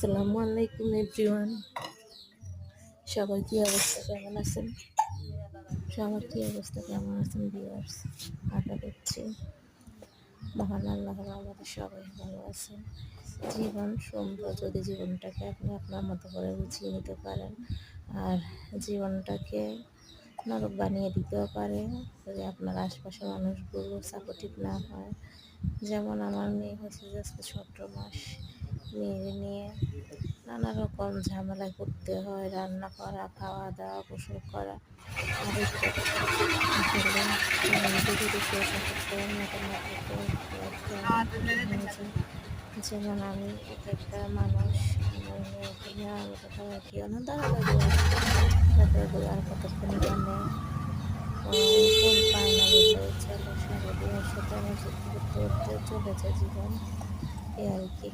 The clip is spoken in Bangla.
আসসালামু আলাইকুম এভরিওয়ান। সবার কি অবস্থা, কেমন আছেন? সবার কি অবস্থা, কেমন আছেন ভিউয়ার্স? আশা করছি মহান আল্লাহর আমাদের সবাই ভালো আছেন। জীবন সুন্দর যদি জীবনটাকে আপনি আপনার মতো করে গুছিয়ে নিতে পারেন, আর জীবনটাকে নরক বানিয়ে দিতেও পারে যদি আপনার আশপাশের মানুষগুলো সাপোর্টিভ না হয়। যেমন আমার মেয়ে হচ্ছে যে আজকে 17 মাস, মেয়ে নিয়ে নানা রকম ঝামেলা করতে হয়, রান্না করা, খাওয়া দাওয়া, গোসল করা, আর আসলে যদি কেউ সাপোর্ট করেন না কেন যেমন আমি এক একটা মানুষ, আমার মেয়েকে নিয়ে আমি কোথাও কেউ না দাদাগুলো আর কতক্ষণ জানে ফোন পায় না বললেই চলে, সারাদিন ওর সাথে আমার যুদ্ধ করতে করতে চলে যায় জীবন, এই আর কি।